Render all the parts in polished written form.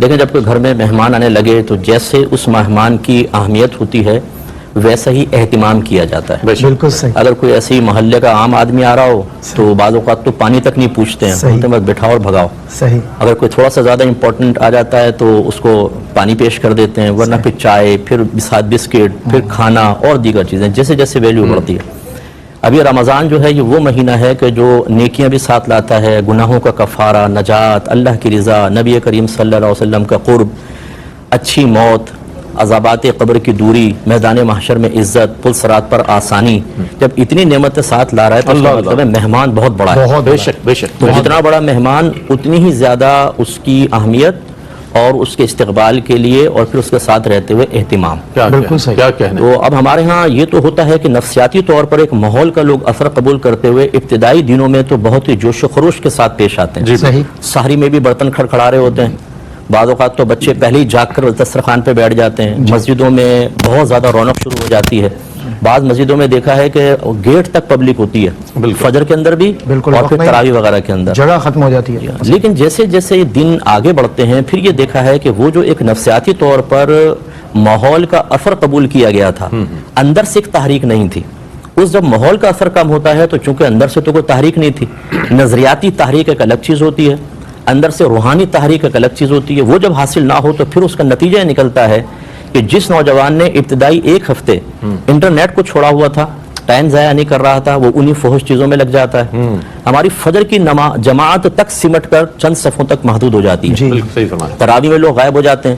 دیکھیں جب کوئی گھر میں مہمان آنے لگے تو جیسے اس مہمان کی اہمیت ہوتی ہے ویسا ہی اہتمام کیا جاتا ہے. بالکل صحیح. اگر کوئی ایسی محلے کا عام آدمی آ رہا ہو تو بعض اوقات تو پانی تک نہیں پوچھتے ہیں, بولتے ہیں بس بٹھاؤ اور بھگاؤ. صحیح. اگر کوئی تھوڑا سا زیادہ امپورٹنٹ آ جاتا ہے تو اس کو پانی پیش کر دیتے ہیں, ورنہ پھر چائے, پھر ساتھ بسکٹ, پھر کھانا اور دیگر چیزیں, جیسے جیسے ویلیو بڑھتی ہے. ابھی رمضان جو ہے یہ وہ مہینہ ہے کہ جو نیکیاں بھی ساتھ لاتا ہے, گناہوں کا کفارہ, نجات, اللہ کی رضا, نبی کریم صلی اللہ علیہ وسلم کا قرب, اچھی موت, عذابات قبر کی دوری, میدان محشر میں عزت, پل صراط پر آسانی. جب اتنی نعمتیں ساتھ لا رہا ہے تو اس کا مطلب ہے مہمان بہت بڑا ہے. بے شک بے شک. تو جتنا بڑا مہمان اتنی ہی زیادہ اس کی اہمیت اور اس کے استقبال کے لیے اور پھر اس کے ساتھ رہتے ہوئے اہتمام. بالکل صحیح. کیا کہنا. تو اب ہمارے ہاں یہ تو ہوتا ہے کہ نفسیاتی طور پر ایک ماحول کا لوگ اثر قبول کرتے ہوئے ابتدائی دنوں میں تو بہت ہی جوش و خروش کے ساتھ پیش آتے ہیں. صحیح. سحری میں بھی برتن کھڑکھڑا رہے ہوتے ہیں, بعض اوقات تو بچے پہلے ہی جاگ کر دسترخوان پہ بیٹھ جاتے ہیں. مسجدوں میں بہت زیادہ رونق شروع ہو جاتی ہے. بعض مسجدوں میں دیکھا ہے کہ گیٹ تک پبلک ہوتی ہے, فجر کے اندر بھی اور پھر تراویح وغیرہ کے اندر جگہ ختم ہو جاتی ہے. لیکن جیسے جیسے یہ دن آگے بڑھتے ہیں پھر یہ دیکھا ہے کہ وہ جو ایک نفسیاتی طور پر ماحول کا اثر قبول کیا گیا تھا, اندر سے ایک تحریک نہیں تھی. اس جب ماحول کا اثر کم ہوتا ہے تو چونکہ اندر سے تو کوئی تحریک نہیں تھی, نظریاتی تحریک ایک الگ چیز ہوتی ہے, اندر سے روحانی تحریک ایک الگ چیز ہوتی ہے. وہ جب حاصل نہ ہو تو پھر اس کا نتیجہ یہ نکلتا ہے کہ جس نوجوان نے ابتدائی ایک ہفتے انٹرنیٹ کو چھوڑا ہوا تھا, ٹائم ضائع نہیں کر رہا تھا, وہ انہی فحش چیزوں میں لگ جاتا ہے. ہماری فجر کی جماعت تک سمٹ کر چند صفوں تک محدود ہو جاتی ہے. صحیح فرمایا. تراویح میں لوگ غائب ہو جاتے ہیں.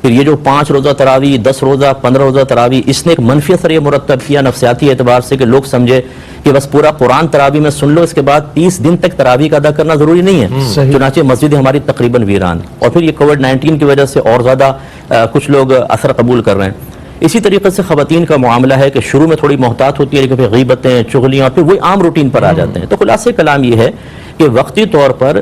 پھر یہ جو 5 روزہ تراویح, 10 روزہ, 15 روزہ تراویح, اس نے ایک منفی اثر یہ مرتب کیا نفسیاتی اعتبار سے کہ لوگ سمجھے کہ بس پورا قرآن تراویح میں سن لو, اس کے بعد 30 دن تک تراویح کا ادا کرنا ضروری نہیں ہے. چنانچہ مسجد ہماری تقریباً ویران, اور پھر یہ کووڈ-19 کی وجہ سے اور زیادہ کچھ لوگ اثر قبول کر رہے ہیں. اسی طریقے سے خواتین کا معاملہ ہے کہ شروع میں تھوڑی محتاط ہوتی ہے, لیکن پھر غیبتیں, چغلیاں, پھر وہی عام روٹین پر آ جاتے ہیں. تو خلاصہ کلام یہ ہے کہ وقتی طور پر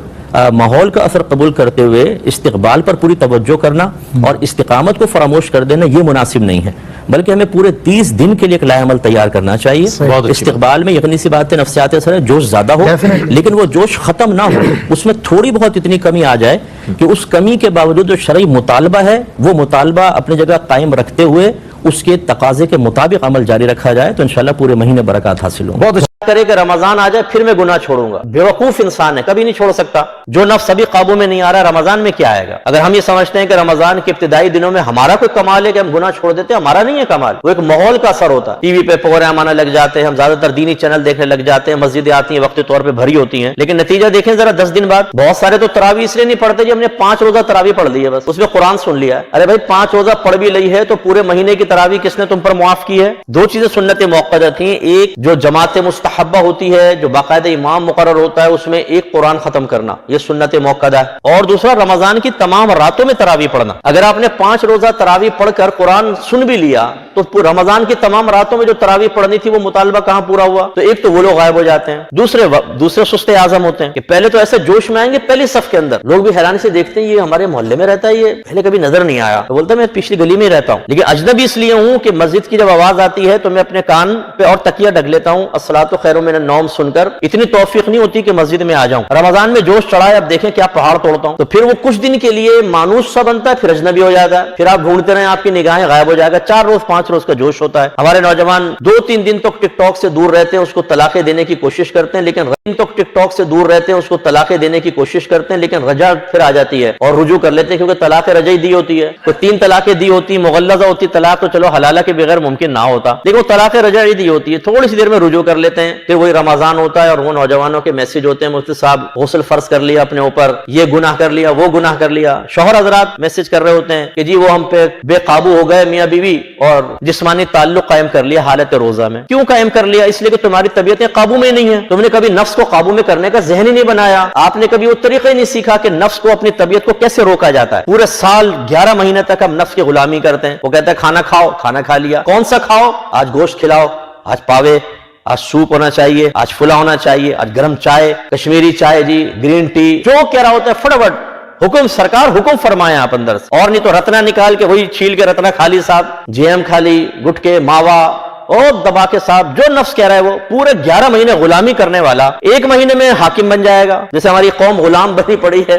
ماحول کا اثر قبول کرتے ہوئے استقبال پر پوری توجہ کرنا اور استقامت کو فراموش کر دینا یہ مناسب نہیں ہے, بلکہ ہمیں پورے 30 دن کے لیے ایک لائحہ عمل تیار کرنا چاہیے. استقبال میں یقینی سی بات ہے نفسیات اثر ہے, جوش زیادہ ہو لیکن وہ جوش ختم نہ ہو, اس میں تھوڑی بہت اتنی کمی آ جائے کہ اس کمی کے باوجود جو شرعی مطالبہ ہے وہ مطالبہ اپنی جگہ قائم رکھتے ہوئے اس کے تقاضے کے مطابق عمل جاری رکھا جائے تو انشاءاللہ پورے مہینے برکات حاصل ہوں. بہت کرے کہ رمضان آ جائے پھر میں گناہ چھوڑوں گا, بیوقوف انسان ہے, کبھی نہیں چھوڑ سکتا. جو نفس ابھی قابو میں نہیں آ رہا رمضان میں کیا آئے گا. اگر ہم یہ سمجھتے ہیں کہ رمضان کے ابتدائی دنوں میں ہمارا کوئی کمال ہے کہ ہم گناہ چھوڑ دیتے ہیں, ہمارا نہیں ہے کمال, وہ ایک ماحول کا اثر ہوتا ہے. ٹی وی پہ پروگرام آنے لگ جاتے ہیں, ہم زیادہ تر دینی چینل دیکھنے لگ جاتے ہیں, مسجدیں آتی ہیں وقتی طور پہ بھری ہوتی ہیں, لیکن نتیجہ دیکھیں ذرا 10 دن بعد بہت سارے تو تراویح اس لیے نہیں پڑھتے جی ہم نے 5 روزہ تراویح پڑھ لی ہے, بس اس میں قرآن سن لیا ہے. ارے بھائی 5 روزہ پڑھ بھی لی ہے تو پورے مہینے کی تراویح کس نے تم پر معاف کی ہے؟ 2 چیزیں سنت موقدہ تھیں, ایک جو جماعت مستحبہ ہوتی ہے جو باقاعدہ امام مقرر ہوتا ہے, اس میں ایک قرآن ختم کرنا, یہ سنت موقدہ ہے. اور دوسرا رمضان کی تمام راتوں میں تراویح پڑھنا. اگر آپ نے 5 روزہ تراویح پڑھ کر قرآن سن بھی لیا تو رمضان کی تمام راتوں میں جو تراویح پڑھنی تھی وہ مطالبہ کہاں پورا ہوا؟ تو ایک تو وہ لوگ غائب ہو جاتے ہیں, دوسرے سست اعظم ہوتے ہیں کہ پہلے تو ایسے جوش میں آئیں گے پہلی صف کے اندر, لوگ بھی حیرانی سے دیکھتے ہیں یہ ہمارے محلے میں رہتا ہے, یہ پہلے کبھی نظر نہیں آیا, تو بولتا ہے میں پچھلی گلی میں ہی رہتا ہوں, لیکن اجنبی اس لیے ہوں کہ مسجد کی جب آواز آتی ہے تو میں اپنے کان پہ اور تکیہ ڈھک لیتا ہوں الصلاۃ خیر من النوم سن کر. اتنی توفیق نہیں ہوتی کہ مسجد میں آ جاؤں. رمضان میں جوش چڑھا ہے, اب دیکھیں کیا پہاڑ توڑتا ہوں, تو پھر وہ کچھ دن کے لیے مانوس سا بنتا ہے, پھر اجنبی ہو جاتا ہے, پھر آپ ڈھونڈتے رہیں آپ کی نگاہیں غائب ہو جائے گا. 4 روز 5 روز کا جوش ہوتا ہے. ہمارے نوجوان 2-3 دن تک ٹک ٹاک سے دور رہتے ہیں, اس کو طلاقیں دینے کی کوشش کرتے ہیں, لیکن تک ٹک ٹاک سے دور رہتے ہیں, اس کو طلاقیں دینے کی کوشش کرتے ہیں, لیکن رجع پھر آ جاتی ہے اور رجوع کر لیتے ہیں, کیونکہ طلاق رجعی دی ہوتی ہے. کوئی 3 طلاقیں دی ہوتی, مغلظہ ہوتی طلاق, تو چلو حلالہ کے بغیر ممکن نہ ہوتا, لیکن وہ طلاق رجعی دی ہوتی ہے, تھوڑی سی دیر میں رجوع کر لیتے ہیں. پھر وہی رمضان ہوتا ہے اور وہ نوجوانوں کے میسج ہوتے ہیں, مفتی صاحب غسل فرض کر لیا اپنے اوپر, یہ گناہ کر لیا, وہ گناہ کر لیا. شوہر حضرات میسج کر رہے ہوتے ہیں کہ جی وہ ہم پہ بے قابو ہو گئے میاں بیوی, اور جسمانی تعلق قائم کر لیا حالت روزہ میں. کیوں قائم کر لیا؟ اس لیے کہ تمہاری طبیعتیں قابو میں نہیں ہیں, تم نے کبھی نفس کو قابو میں کرنے کا ذہن ہی نہیں بنایا, آپ نے کبھی وہ طریقہ ہی نہیں سیکھا کہ نفس کو اپنی طبیعت کو کیسے روکا جاتا ہے. پورے سال 11 مہینے تک ہم نفس کی غلامی کرتے ہیں. وہ کہتا ہے کھانا کھاؤ, کھانا کھا لیا, کون سا کھاؤ؟ آج گوشت کھلاؤ, آج پاوے, آج سوپ ہونا چاہیے, آج پھلا ہونا چاہیے, آج گرم چائے, کشمیری چائے جی, گرین ٹی, جو کہہ رہا ہوتا ہے فٹافٹ حکم, سرکار حکم فرمائے آپ اندر سے, اور نہیں تو رتنا نکال کے وہی چھیل کے رتنا کھا لی صاحب, جیم کھا لی, گٹکے, ماوا اور دبا کے صاحب جو نفس کہہ رہا ہے وہ پورے 11 مہینے غلامی کرنے والا 1 مہینے میں حاکم بن جائے گا. جیسے ہماری قوم غلام بنی پڑی ہے,